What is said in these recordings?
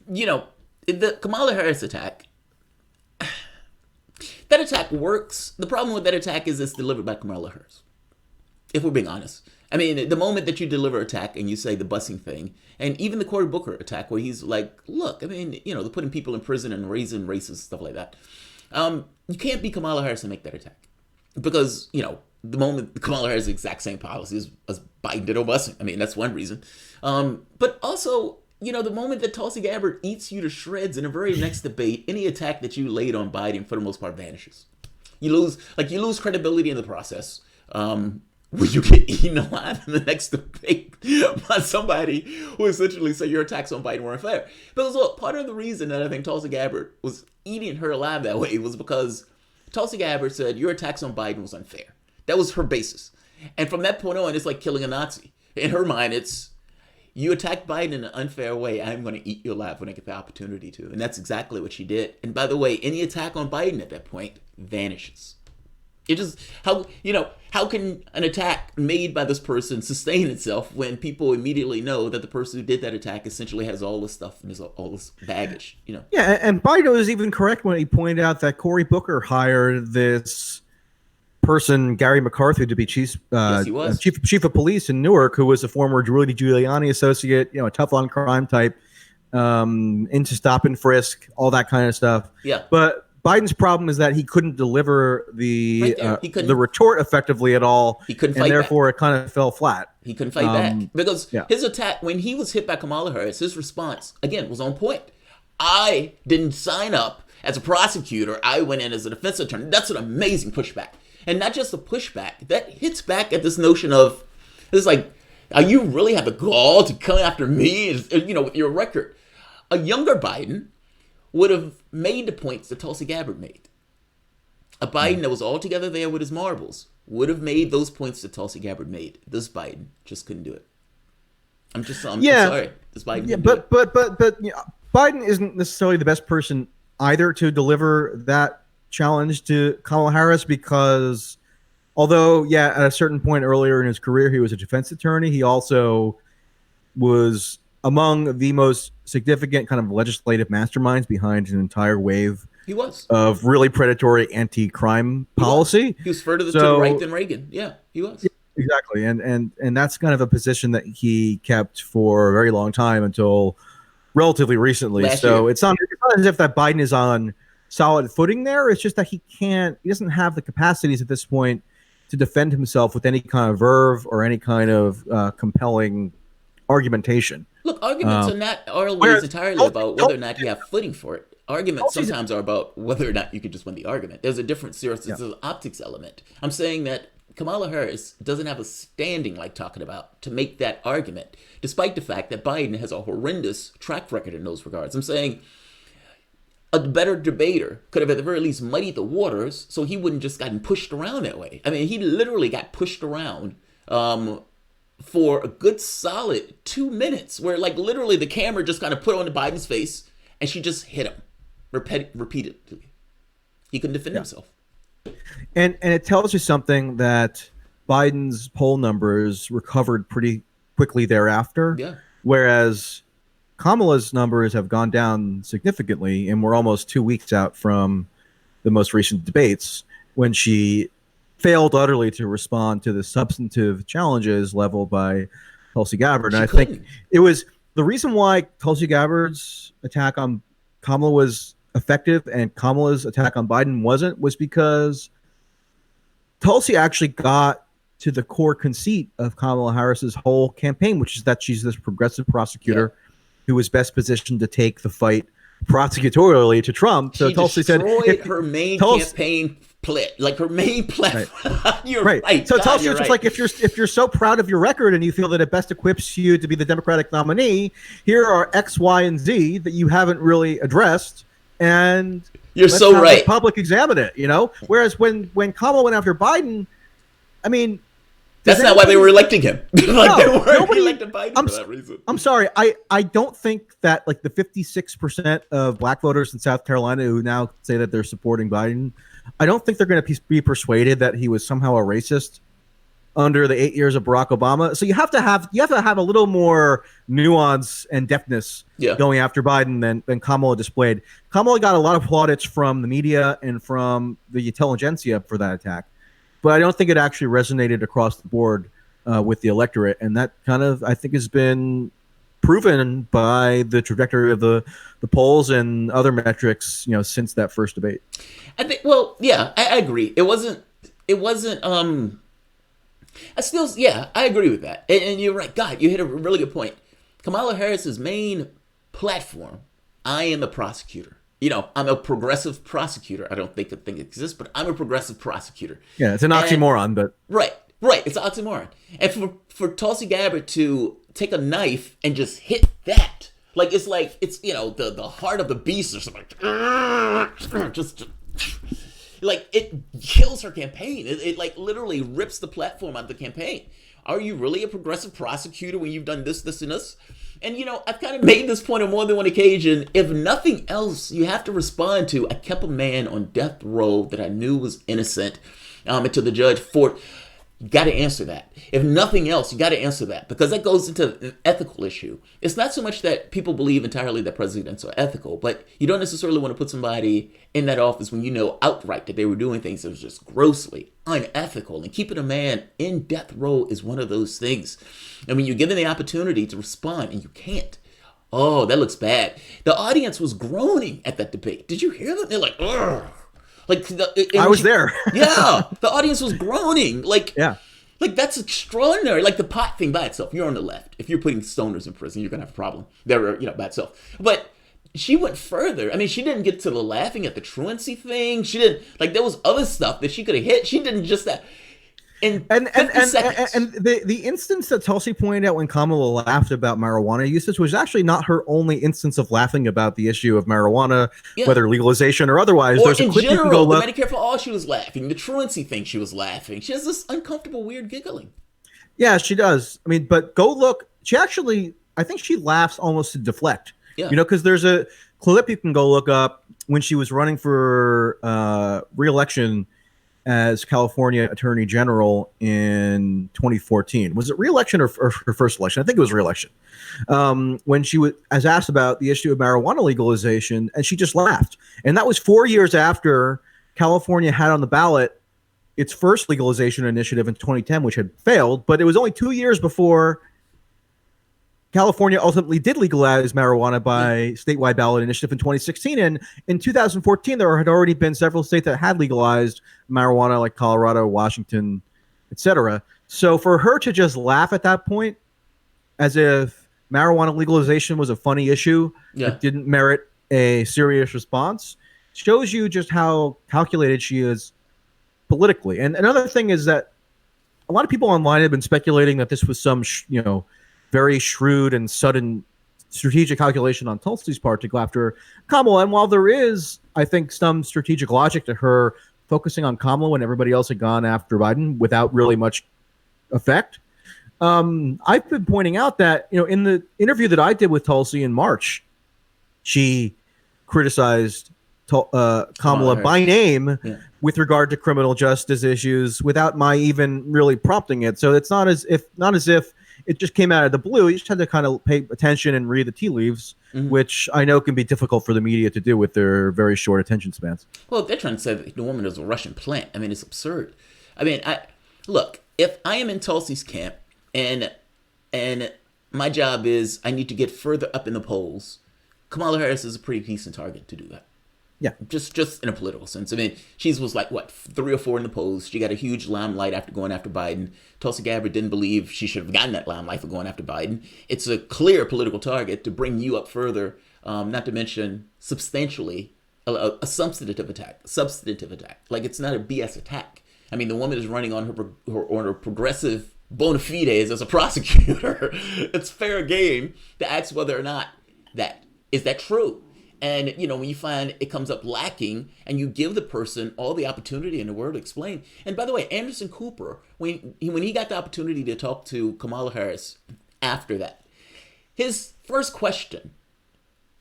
the Kamala Harris attack, that attack works. The problem with that attack is it's delivered by Kamala Harris, if we're being honest. I mean, the moment that you deliver attack and you say the busing thing, and even the Cory Booker attack where he's like, look, I mean, they're putting people in prison and raising races, stuff like that. You can't be Kamala Harris and make that attack. Because, the moment Kamala Harris has the exact same policies as Biden did on busing. I mean, that's one reason. But also, the moment that Tulsi Gabbard eats you to shreds in the very next debate, any attack that you laid on Biden, for the most part, vanishes. You lose credibility in the process. When you get eaten alive in the next debate by somebody who essentially said your attacks on Biden were unfair. Because look, part of the reason that I think Tulsi Gabbard was eating her alive that way was because Tulsi Gabbard said your attacks on Biden was unfair. That was her basis. And from that point on, it's like killing a Nazi. In her mind, it's, you attacked Biden in an unfair way, I'm going to eat you alive when I get the opportunity to. And that's exactly what she did. And by the way, any attack on Biden at that point vanishes. It just, how can an attack made by this person sustain itself when people immediately know that the person who did that attack essentially has all this stuff and all this baggage, Yeah, and Biden was even correct when he pointed out that Cory Booker hired this person, Gary McCarthy, to be chief of police in Newark, who was a former Rudy Giuliani associate, a tough on crime type, into stop and frisk, all that kind of stuff. Yeah. But Biden's problem is that he couldn't deliver the retort effectively at all. He couldn't fight and therefore back. It kind of fell flat. He couldn't fight back because his attack, when he was hit by Kamala Harris, his response again was on point. I didn't sign up as a prosecutor. I went in as a defense attorney. That's an amazing pushback, and not just a pushback that hits back at this notion of it's like, are you really have the gall to come after me? With your record, a younger Biden would have made the points that Tulsi Gabbard made. A Biden that was altogether there with his marbles would have made those points that Tulsi Gabbard made. This Biden just couldn't do it. I'm sorry. This Biden couldn't do it. But Biden isn't necessarily the best person either to deliver that challenge to Kamala Harris because although, at a certain point earlier in his career, he was a defense attorney, he also was among the most significant kind of legislative masterminds behind an entire wave of really predatory anti-crime policy. He was further to the right than Reagan. Yeah, he was. Yeah, exactly. And that's kind of a position that he kept for a very long time until relatively recently. It's not as if that Biden is on solid footing there. It's just that he doesn't have the capacities at this point to defend himself with any kind of verve or any kind of compelling argumentation. Look, arguments are not always entirely about whether or not you have footing for it. Arguments sometimes are about whether or not you could just win the argument. There's a different there's an optics element. I'm saying that Kamala Harris doesn't have a standing like talking about to make that argument, despite the fact that Biden has a horrendous track record in those regards. I'm saying a better debater could have at the very least muddied the waters so he wouldn't just gotten pushed around that way. I mean, he literally got pushed around for a good solid 2 minutes where literally the camera just kind of put on Biden's face and she just hit him repeatedly. He couldn't defend himself. And it tells you something that Biden's poll numbers recovered pretty quickly thereafter. Yeah. Whereas Kamala's numbers have gone down significantly, and we're almost 2 weeks out from the most recent debates when she failed utterly to respond to the substantive challenges leveled by Tulsi Gabbard. And I think it was the reason why Tulsi Gabbard's attack on Kamala was effective and Kamala's attack on Biden wasn't, was because Tulsi actually got to the core conceit of Kamala Harris's whole campaign, which is that she's this progressive prosecutor who was best positioned to take the fight prosecutorially to Trump. So Tulsi said her main campaign her main platform. You're right. So Tulsi was just like, if you're so proud of your record and you feel that it best equips you to be the Democratic nominee, here are X, Y, and Z that you haven't really addressed, and you're so right. The public examine it, Whereas when Kamala went after Biden, I mean, that's not why they were electing him. They weren't electing Biden for that reason. I'm sorry. I don't think that the 56% of black voters in South Carolina who now say that they're supporting Biden, I don't think they're going to be persuaded that he was somehow a racist under the 8 years of Barack Obama. So you have to have a little more nuance and depthness going after Biden than Kamala displayed. Kamala got a lot of plaudits from the media and from the intelligentsia for that attack, but I don't think it actually resonated across the board with the electorate, and that kind of, I think, has been proven by the trajectory of the polls and other metrics, since that first debate. I think. Well, yeah, I agree. It wasn't. I agree with that. And you're right. God, you hit a really good point. Kamala Harris's main platform, I am a prosecutor. I'm a progressive prosecutor. I don't think the thing exists, but I'm a progressive prosecutor. Yeah, it's an oxymoron, but right. It's an oxymoron. And for Tulsi Gabbard to take a knife and just hit that, it's the heart of the beast or something. Just it kills her campaign. It literally rips the platform out of the campaign. Are you really a progressive prosecutor when you've done this, this, and this? And, I've kind of made this point on more than one occasion. If nothing else, you have to respond to, I kept a man on death row that I knew was innocent, and to the judge for, you got to answer that. If nothing else, you got to answer that, because that goes into an ethical issue. It's not so much that people believe entirely that presidents are ethical, but you don't necessarily want to put somebody in that office when you know outright that they were doing things that was just grossly unethical. And keeping a man in death row is one of those things. And when you're given the opportunity to respond and you can't, oh, that looks bad. The audience was groaning at that debate. Did you hear them? They're like, ugh. I was there. Yeah, the audience was groaning. Yeah. That's extraordinary. The pot thing by itself. You're on the left. If you're putting stoners in prison, you're gonna have a problem. They're by itself. But she went further. I mean, she didn't get to the laughing at the truancy thing. She didn't there was other stuff that she could have hit. She didn't just that. And the instance that Tulsi pointed out when Kamala laughed about marijuana usage was actually not her only instance of laughing about the issue of marijuana, whether legalization or otherwise. Or there's in a clip general, you can go the Medicare for All, she was laughing. The truancy thing, she was laughing. She has this uncomfortable, weird giggling. Yeah, she does. I mean, but go look. She actually, I think she laughs almost to deflect. Yeah. Because there's a clip you can go look up when she was running for re-election as California Attorney General in 2014. Was it re-election or her first election? I think it was re-election. When she was asked about the issue of marijuana legalization, and she just laughed. And that was 4 years after California had on the ballot its first legalization initiative in 2010, which had failed. But it was only 2 years before California ultimately did legalize marijuana by statewide ballot initiative in 2016. And in 2014, there had already been several states that had legalized marijuana, like Colorado, Washington, etc. So for her to just laugh at that point, as if marijuana legalization was a funny issue that didn't merit a serious response, shows you just how calculated she is politically. And another thing is that a lot of people online have been speculating that this was some, very shrewd and sudden strategic calculation on Tulsi's part to go after Kamala. And while there is, I think, some strategic logic to her focusing on Kamala when everybody else had gone after Biden without really much effect, I've been pointing out that, in the interview that I did with Tulsi in March, she criticized Kamala by name with regard to criminal justice issues without my even really prompting it. So it's not as if it just came out of the blue. You just had to kind of pay attention and read the tea leaves, which I know can be difficult for the media to do with their very short attention spans. Well, they're trying to say that the woman is a Russian plant. I mean, it's absurd. I mean, look, if I am in Tulsi's camp and my job is I need to get further up in the polls, Kamala Harris is a pretty decent target to do that. Yeah. Just in a political sense. I mean, she was like, 3 or 4 in the polls. She got a huge limelight after going after Biden. Tulsi Gabbard didn't believe she should have gotten that limelight for going after Biden. It's a clear political target to bring you up further, not to mention substantially a substantive attack. It's not a BS attack. I mean, the woman is running on her progressive bona fides as a prosecutor. It's fair game to ask whether or not is that true. And, when you find it comes up lacking and you give the person all the opportunity in the world to explain. And by the way, Anderson Cooper, when he got the opportunity to talk to Kamala Harris after that, his first question,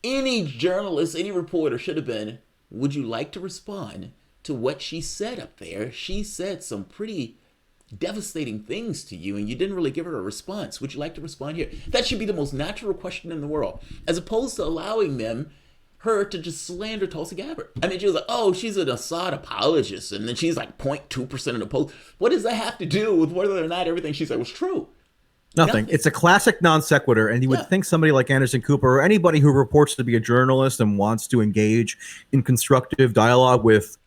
any journalist, any reporter should have been, would you like to respond to what she said up there? She said some pretty devastating things to you and you didn't really give her a response. Would you like to respond here? That should be the most natural question in the world, as opposed to allowing her to just slander Tulsi Gabbard. I mean, she was like, oh, she's an Assad apologist, and then she's like 0.2% of the poll. What does that have to do with whether or not everything she said was true? Nothing. It's a classic non sequitur, and you would think somebody like Anderson Cooper or anybody who reports to be a journalist and wants to engage in constructive dialogue with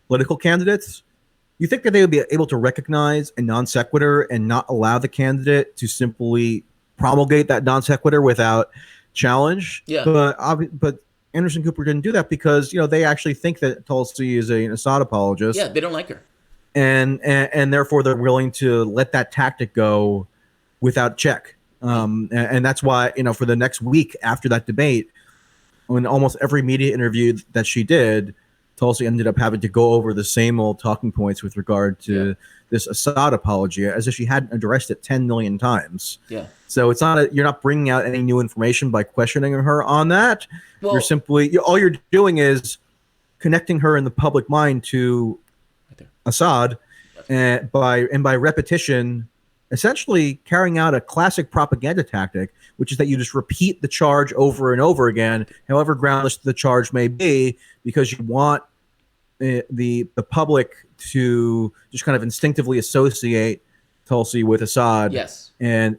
political candidates, you think that they would be able to recognize a non sequitur and not allow the candidate to simply promulgate that non sequitur without challenge. Yeah. But Anderson Cooper didn't do that because they actually think that Tulsi is an Assad apologist. Yeah, they don't like her, and therefore they're willing to let that tactic go without check. And that's why for the next week after that debate, in almost every media interview that she did, Tulsi ended up having to go over the same old talking points with regard to this Assad apology, as if she hadn't addressed it 10 million times. Yeah. So it's not you're not bringing out any new information by questioning her on that. Well, you're simply all you're doing is connecting her in the public mind to Assad, and by repetition, essentially carrying out a classic propaganda tactic, which is that you just repeat the charge over and over again, however groundless the charge may be, because you want the public to just kind of instinctively associate Tulsi with Assad. Yes. And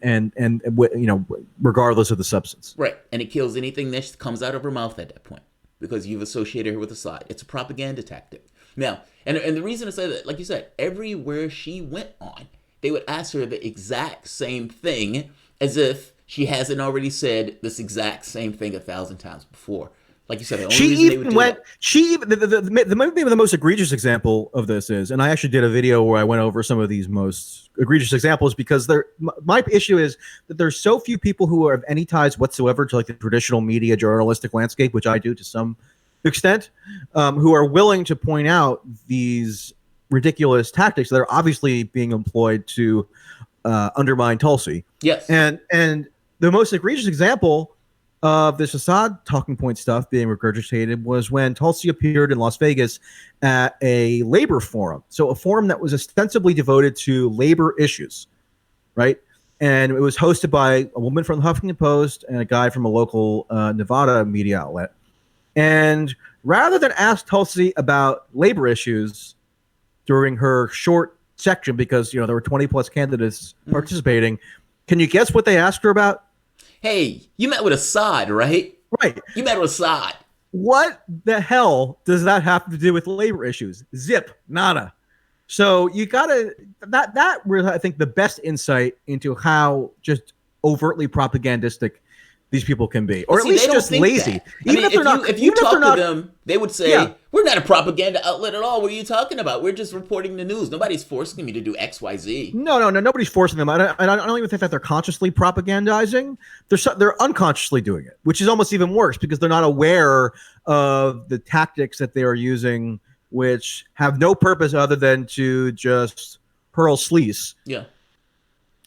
regardless of the substance. Right. And it kills anything that comes out of her mouth at that point, because you've associated her with Assad. It's a propaganda tactic. Now, and the reason I say that, like you said, everywhere she went on, they would ask her the exact same thing, as if she hasn't already said this exact same thing 1,000 times before. Like you said, the only reason they would do that. Maybe the most egregious example of this is, and I actually did a video where I went over some of these most egregious examples, because my issue is that there's so few people who have any ties whatsoever to like the traditional media journalistic landscape, which I do to some extent, who are willing to point out these ridiculous tactics that are obviously being employed to undermine Tulsi. Yes. And the most egregious example of this Assad talking point stuff being regurgitated was when Tulsi appeared in Las Vegas at a labor forum. So a forum that was ostensibly devoted to labor issues, right? And it was hosted by a woman from the Huffington Post and a guy from a local Nevada media outlet. And rather than ask Tulsi about labor issues during her short section, because there were 20 plus candidates participating, can you guess what they asked her about? Hey, you met with Assad, right? Right. You met with Assad. What the hell does that have to do with labor issues? Zip, nada. So you gotta that was, I think, the best insight into how just overtly propagandistic these people can be, or at least just lazy. Even if you talk to them, they would say, "We're not a propaganda outlet at all. What are you talking about? We're just reporting the news. Nobody's forcing me to do X, Y, Z." No. Nobody's forcing them. I don't even think that they're consciously propagandizing. They're unconsciously doing it, which is almost even worse because they're not aware of the tactics that they are using, which have no purpose other than to just hurl sleaze. Yeah.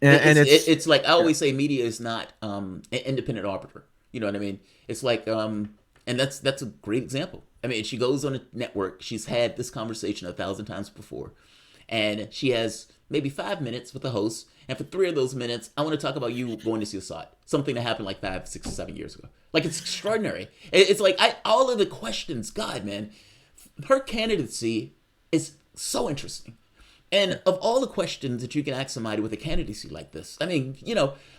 And it's like I always say, media is not an independent arbiter. You know what I mean? It's like, and that's a great example. I mean, she goes on a network. She's had this conversation 1,000 times before, and she has maybe 5 minutes with the host. And for 3 of those minutes, I want to talk about you going to see Assad, something that happened like 5, 6, 7 years ago. Like, it's extraordinary. It's like all of the questions. God, man, her candidacy is so interesting. And of all the questions that you can ask somebody with a candidacy like this, I mean,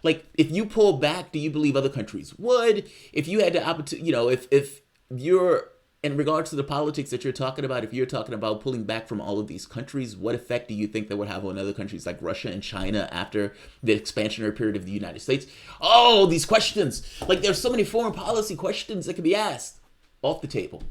like if you pull back, do you believe other countries would? If you had the opportunity, if you're, in regards to the politics that you're talking about, if you're talking about pulling back from all of these countries, what effect do you think that would have on other countries like Russia and China after the expansionary period of the United States? Oh, these questions. Like there's so many foreign policy questions that can be asked off the table.